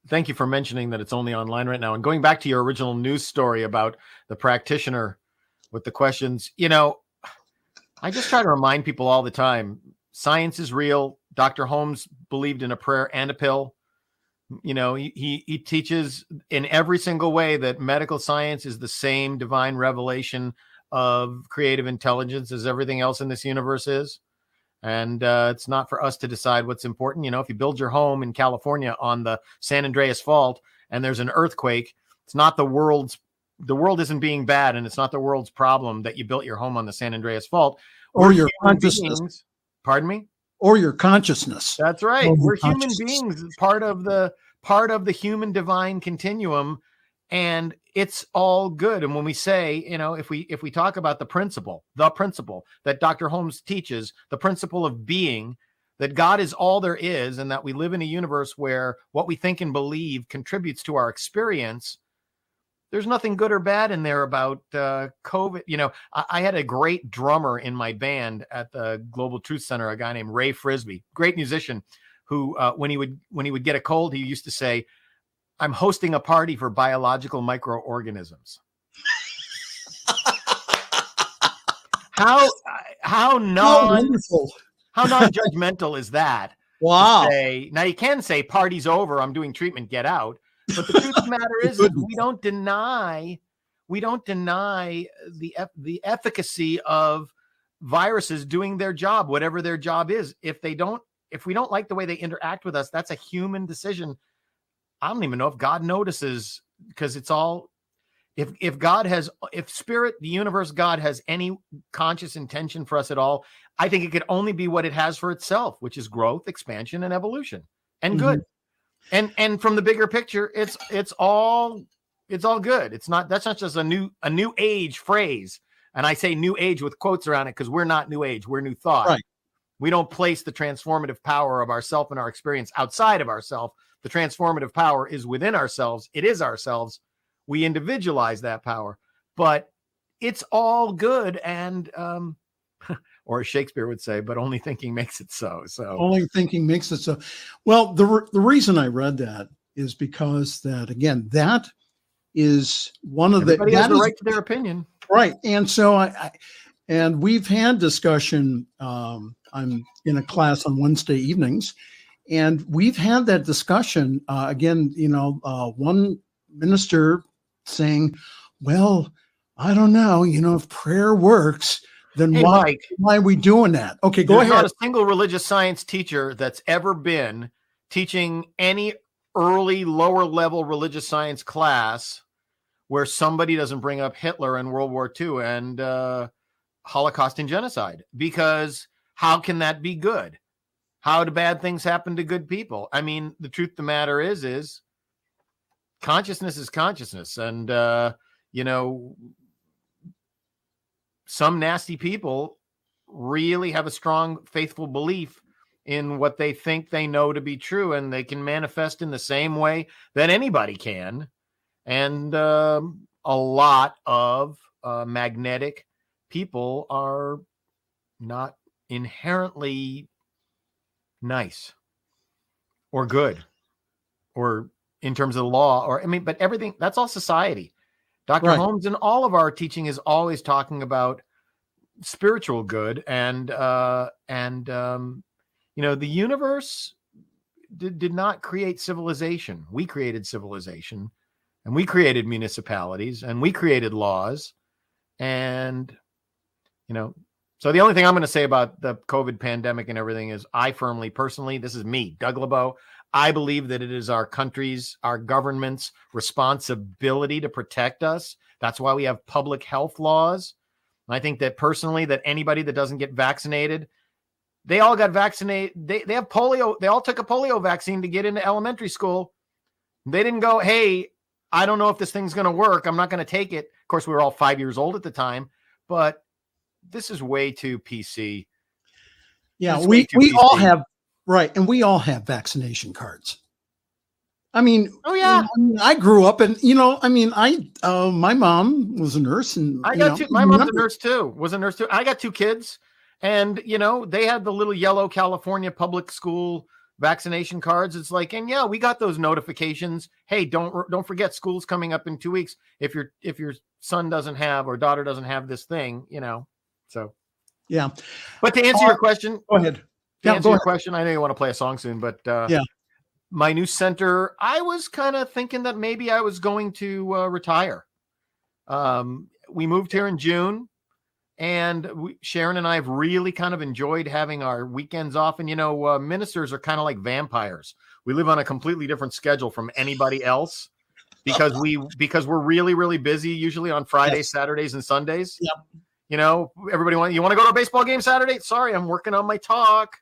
thank you for mentioning that it's only online right now. And going back to your original news story about the practitioner with the questions, I just try to remind people all the time, science is real. Dr. Holmes believed in a prayer and a pill. He teaches in every single way that medical science is the same divine revelation of creative intelligence as everything else in this universe is. And it's not for us to decide what's important. If you build your home in California on the San Andreas Fault and there's an earthquake, it's not the world isn't being bad, and it's not the world's problem that you built your home on the San Andreas Fault. Or your consciousness. Pardon me? Or your consciousness. That's right. We're human beings, part of the human divine continuum, and it's all good. And when we say, if we talk about the principle that Dr. Holmes teaches, the principle of being, that God is all there is, and that we live in a universe where what we think and believe contributes to our experience, there's nothing good or bad in there about COVID. I had a great drummer in my band at the Global Truth Center, a guy named Ray Frisbee, great musician, who when he would get a cold, he used to say, "I'm hosting a party for biological microorganisms." How non-judgmental is that? Wow. Now you can say, "Party's over, I'm doing treatment, get out." But the truth of the matter is we don't deny the efficacy of viruses doing their job, whatever their job is. If we don't like the way they interact with us, that's a human decision. I don't even know if God notices, because it's all, if spirit, the universe, God has any conscious intention for us at all, I think it could only be what it has for itself, which is growth, expansion, and evolution, and good. And from the bigger picture, it's all good. That's not just a new age phrase. And I say new age with quotes around it because we're not new age, we're new thought. Right. We don't place the transformative power of ourself and our experience outside of ourself. The transformative power is within ourselves. It is ourselves. We individualize that power, but it's all good. And, or as Shakespeare would say, but only thinking makes it so. So only thinking makes it so. Well, the reason I read that is because that is one of everybody has the right to their opinion. Right. And so and we've had discussion. I'm in a class on Wednesday evenings, and we've had that discussion one minister saying, well, I don't know, if prayer works, then why are we doing that? Okay, go ahead. There's not a single religious science teacher that's ever been teaching any early lower level religious science class where somebody doesn't bring up Hitler and World War II and Holocaust and genocide, because how can that be good? How do bad things happen to good people? I mean, the truth of the matter is consciousness is consciousness. And, some nasty people really have a strong, faithful belief in what they think they know to be true, and they can manifest in the same way that anybody can. And a lot of magnetic people are not inherently nice or good, or in terms of the law, but everything, that's all society. Dr. Right. Holmes, in all of our teaching, is always talking about spiritual good, and the universe did not create civilization. We created civilization, and we created municipalities, and we created laws, and so the only thing I'm going to say about the COVID pandemic and everything is, I firmly, personally, this is me, Doug LeBow, I believe that it is our country's, our government's responsibility to protect us. That's why we have public health laws. And I think that personally, that anybody that doesn't get vaccinated, they all got vaccinated. They have polio. They all took a polio vaccine to get into elementary school. They didn't go, hey, I don't know if this thing's going to work. I'm not going to take it. Of course, we were all 5 years old at the time, but this is way too PC. Yeah, we all have, right. And we all have vaccination cards. I mean, oh yeah, I grew up and, my mom was a nurse, and I got my mom's a nurse too, was a nurse too. I got two kids, and, they had the little yellow California public school vaccination cards. It's like, and yeah, we got those notifications. Hey, don't forget, school's coming up in 2 weeks. If your son doesn't have, or daughter doesn't have this thing, so. Yeah. But to answer your question, go ahead. To answer your question, I know you want to play a song soon, but yeah. My new center, I was kind of thinking that maybe I was going to retire. We moved here in June, and Sharon and I have really kind of enjoyed having our weekends off. And, ministers are kind of like vampires. We live on a completely different schedule from anybody else because we're really, really busy, usually on Fridays, Saturdays, and Sundays. Yep. Everybody you want to go to a baseball game Saturday? Sorry, I'm working on my talk.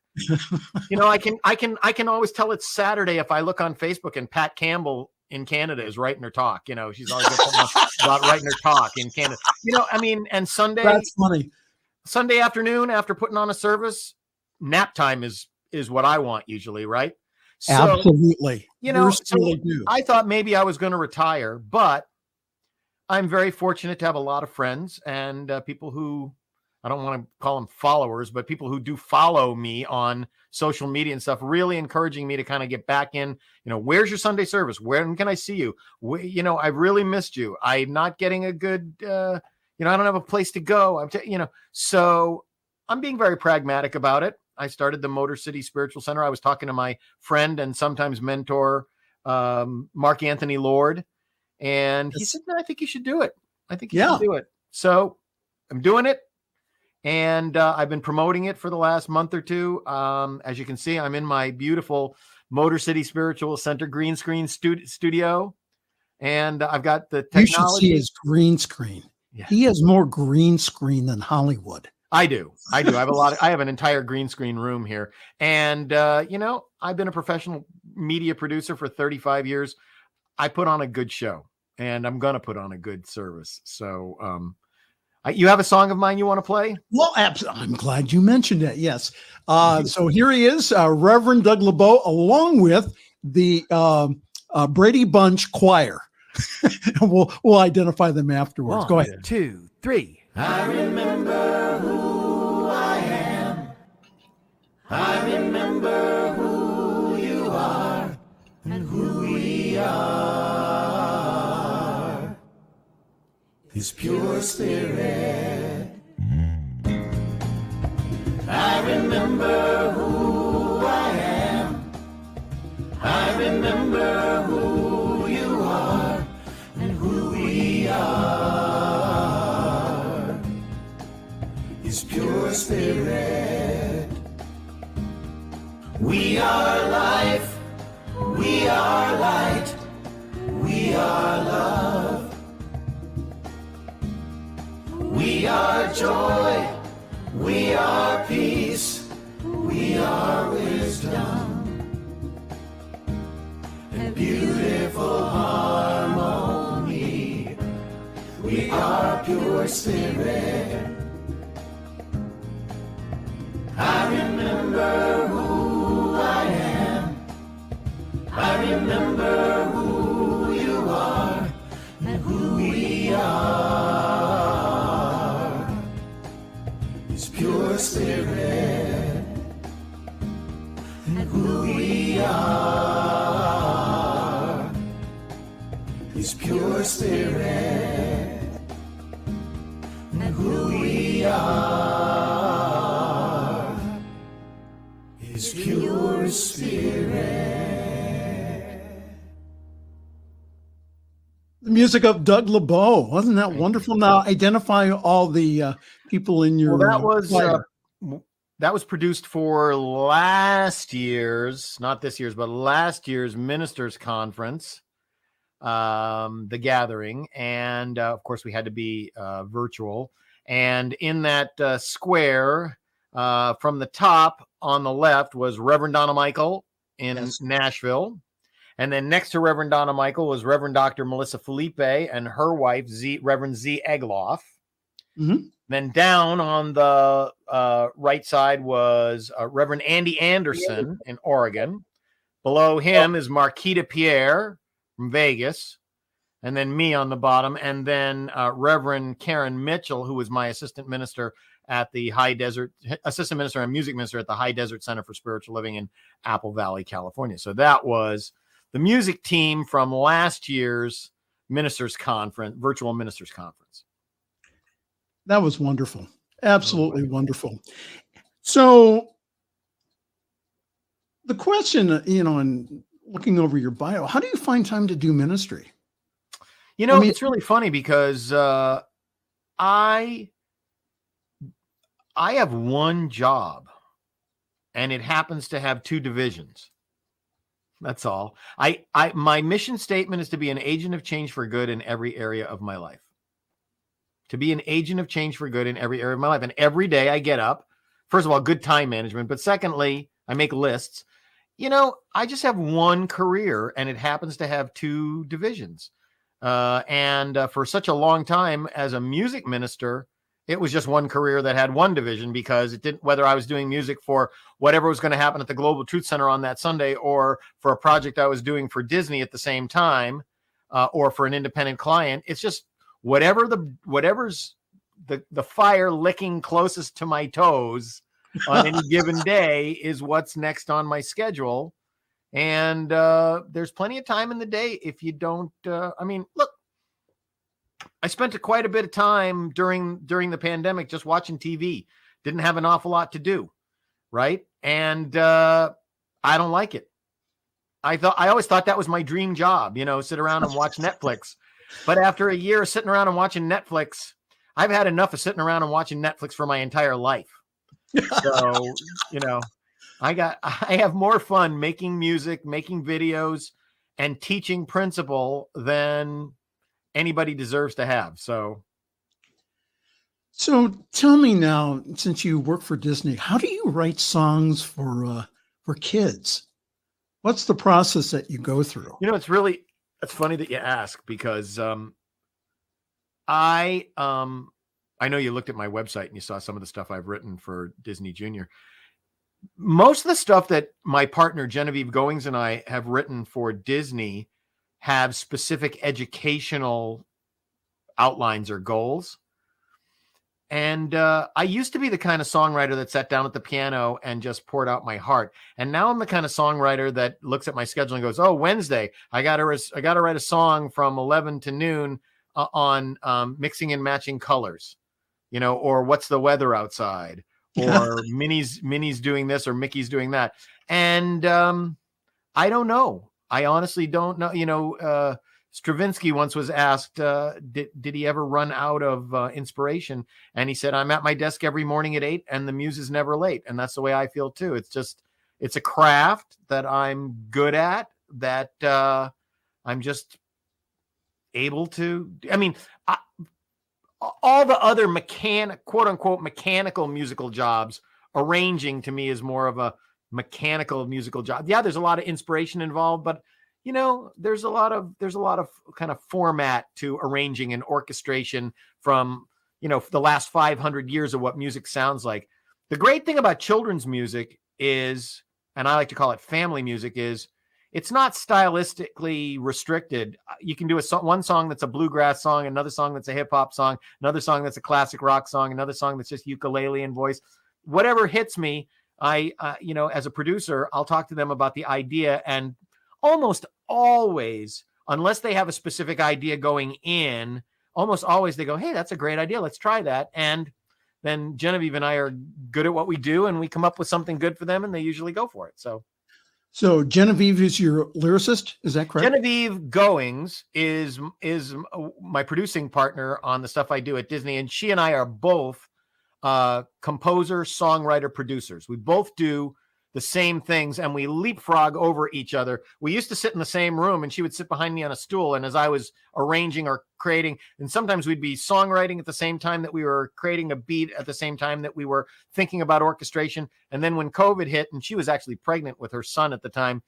I can always tell it's Saturday if I look on Facebook and Pat Campbell in Canada is writing her talk. She's always about writing her talk in Canada. And Sunday. That's funny. Sunday afternoon after putting on a service, nap time is what I want usually, right? So, absolutely. I thought maybe I was going to retire, but I'm very fortunate to have a lot of friends and people who, I don't want to call them followers, but people who do follow me on social media and stuff, really encouraging me to kind of get back in. Where's your Sunday service? When can I see you? I've really missed you. I'm not getting a good, I don't have a place to go. So I'm being very pragmatic about it. I started the Motor City Spiritual Center. I was talking to my friend and sometimes mentor, Mark Anthony Lord. And he said, "No, I think you should do it. I think you Yeah. should do it." So I'm doing it. And I've been promoting it for the last month or two. As you can see, I'm in my beautiful Motor City Spiritual Center green screen studio. And I've got the technology. You should see his green screen. Yeah. He has more green screen than Hollywood. I do. I have I have an entire green screen room here. And, I've been a professional media producer for 35 years. I put on a good show, and I'm going to put on a good service. So, you have a song of mine you want to play? Well, I'm glad you mentioned it. Yes. So here he is, Reverend Doug LeBow, along with the Brady Bunch Choir. We'll identify them afterwards. Go ahead. 1, 2, 3. I remember who I am. I remember who you are and who we are. His pure spirit. I remember who I am. I remember who you are and who we are. His pure spirit. We are life. We are light. We are love. We are joy, we are peace, we are wisdom, and beautiful harmony. We are pure spirit. I remember who I am. I remember who you are and who we are. Pure spirit, and who we are is pure spirit, and who we are is pure spirit. The music of Doug LeBow. Wasn't that wonderful? Now identify all the people in your. Well, that was produced for last year's, not this year's, but last year's Ministers Conference, the gathering, and of course we had to be virtual. And in that square, from the top on the left was Reverend Donna Michael in Nashville. And then next to Reverend Donna Michael was Reverend Dr. Melissa Felipe and her wife, Reverend Z. Egloff. Mm-hmm. Then down on the right side was Reverend Andy Anderson in Oregon. Below him is Marquita Pierre from Vegas. And then me on the bottom. And then Reverend Karen Mitchell, who was my assistant minister at the assistant minister and music minister at the High Desert Center for Spiritual Living in Apple Valley, California. So that was the music team from last year's Ministers Conference, virtual Ministers Conference. That was wonderful. Absolutely wonderful. So the question, in looking over your bio, how do you find time to do ministry? It's really funny because I have one job and it happens to have two divisions. That's all. My mission statement is to be an agent of change for good in every area of my life. To be an agent of change for good in every area of my life. And every day I get up, first of all, good time management. But secondly, I make lists. I just have one career and it happens to have two divisions. And for such a long time as a music minister, it was just one career that had one division because it didn't, whether I was doing music for whatever was going to happen at the Global Truth Center on that Sunday, or for a project I was doing for Disney at the same time, or for an independent client. It's just whatever's the fire licking closest to my toes on any given day is what's next on my schedule. And there's plenty of time in the day if you don't, look, I spent quite a bit of time during the pandemic just watching TV. Didn't have an awful lot to do, right? And I don't like it. I always thought that was my dream job, sit around and watch Netflix. But after a year of sitting around and watching Netflix, I've had enough of sitting around and watching Netflix for my entire life. So, I have more fun making music, making videos, and teaching principle than anybody deserves to have. So tell me now, since you work for Disney, how do you write songs for kids? What's the process that you go through? It's funny that you ask, because I know you looked at my website and you saw some of the stuff I've written for Disney Junior. Most of the stuff that my partner Genevieve Goings and I have written for Disney have specific educational outlines or goals. And I used to be the kind of songwriter that sat down at the piano and just poured out my heart. And now I'm the kind of songwriter that looks at my schedule and goes, "Oh, Wednesday, I got to write a song from 11 to noon on mixing and matching colors, or what's the weather outside, or Minnie's doing this or Mickey's doing that." And I don't know. I honestly don't know. Stravinsky once was asked, did he ever run out of inspiration? And he said, "I'm at my desk every morning at 8 and the muse is never late." And that's the way I feel too. It's a craft that I'm good at, that I'm just able to, all the other quote unquote mechanical musical jobs, arranging to me is more of a mechanical musical job. Yeah, there's a lot of inspiration involved, but there's a lot of kind of format to arranging and orchestration from, the last 500 years of what music sounds like. The great thing about children's music is, and I like to call it family music, is it's not stylistically restricted. You can do one song that's a bluegrass song, another song that's a hip hop song, another song that's a classic rock song, another song that's just ukulele and voice. Whatever hits me, as a producer, I'll talk to them about the idea, and almost always, unless they have a specific idea going in, almost always they go, "Hey, that's a great idea. Let's try that." And then Genevieve and I are good at what we do, and we come up with something good for them, and they usually go for it. So Genevieve is your lyricist, is that correct? Genevieve Goings is my producing partner on the stuff I do at Disney, and she and I are both composer, songwriter, producers. We both do the same things, and we leapfrog over each other. We used to sit in the same room, and she would sit behind me on a stool, and as I was arranging or creating, and sometimes we'd be songwriting at the same time that we were creating a beat, at the same time that we were thinking about orchestration. And then when COVID hit, and she was actually pregnant with her son at the time,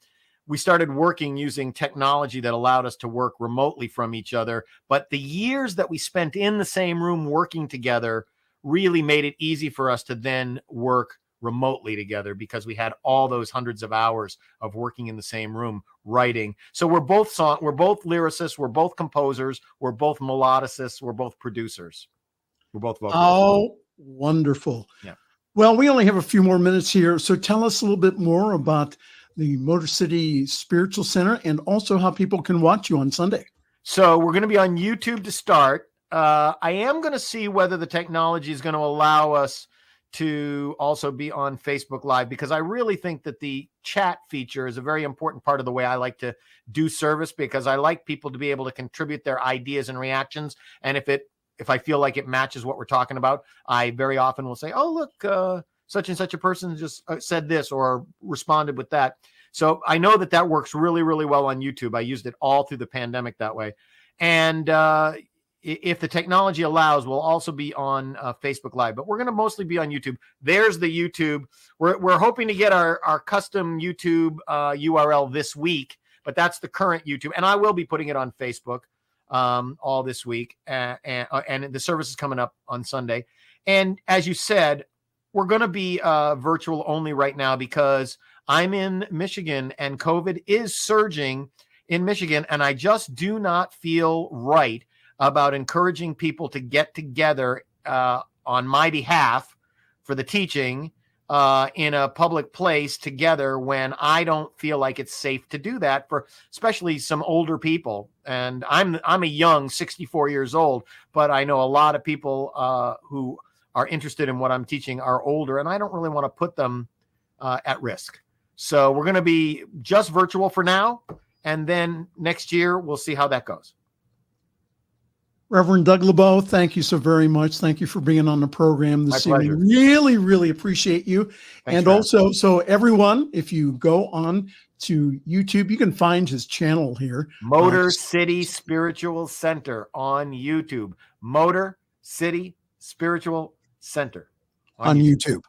we started working using technology that allowed us to work remotely from each other. But the years that we spent in the same room working together really made it easy for us to then work remotely together, because we had all those hundreds of hours of working in the same room writing. So we're both lyricists, we're both composers, we're both melodicists, we're both producers, we're both vocalists. Oh, wonderful. Yeah. Well, we only have a few more minutes here, so tell us a little bit more about the Motor City Spiritual Center, and also how people can watch you on Sunday. So we're going to be on YouTube to start. I am going to see whether the technology is going to allow us to also be on Facebook Live, because I really think that the chat feature is a very important part of the way I like to do service, because I like people to be able to contribute their ideas and reactions. And if I feel like it matches what we're talking about, I very often will say, "Oh, look, such and such a person just said this or responded with that." So I know that works really, really well on YouTube. I used it all through the pandemic that way. And if the technology allows, we'll also be on Facebook Live, but we're going to mostly be on YouTube. There's the YouTube. We're hoping to get our custom YouTube URL this week, but that's the current YouTube. And I will be putting it on Facebook all this week. And the service is coming up on Sunday. And as you said, we're going to be virtual only right now, because I'm in Michigan and COVID is surging in Michigan. And I just do not feel right about encouraging people to get together on my behalf for the teaching in a public place together, when I don't feel like it's safe to do that for especially some older people. And I'm a young 64 years old, but I know a lot of people who are interested in what I'm teaching are older, and I don't really want to put them at risk. So we're going to be just virtual for now. And then next year, we'll see how that goes. Reverend Doug LeBow, thank you so very much. Thank you for being on the program this evening. Really, really appreciate you. Thanks, and also, so everyone, if you go on to YouTube, you can find his channel here. Motor City Spiritual Center on YouTube. Motor City Spiritual Center on YouTube.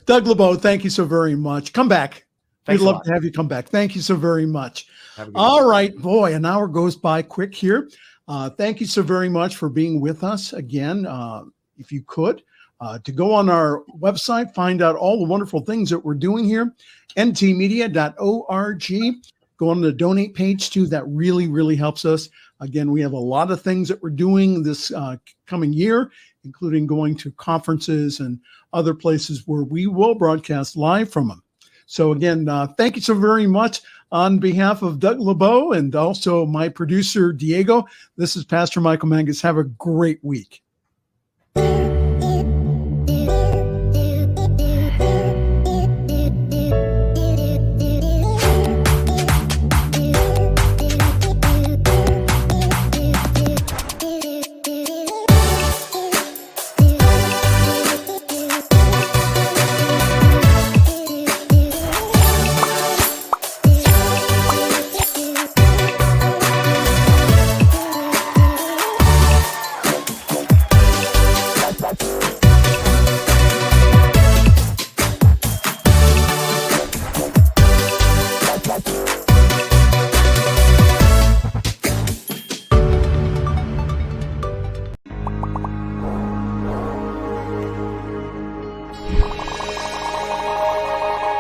Doug LeBow, thank you so very much. Come back. We'd love to have you come back. Thank you so very much. All right, boy, an hour goes by quick here. Thank you so very much for being with us again. If you could, to go on our website, find out all the wonderful things that we're doing here, ntmedia.org. Go on the donate page too. That really, really helps us. Again, we have a lot of things that we're doing this coming year, including going to conferences and other places where we will broadcast live from them. So again, thank you so very much on behalf of Doug LeBow and also my producer, Diego. This is Pastor Michael Mangus. Have a great week.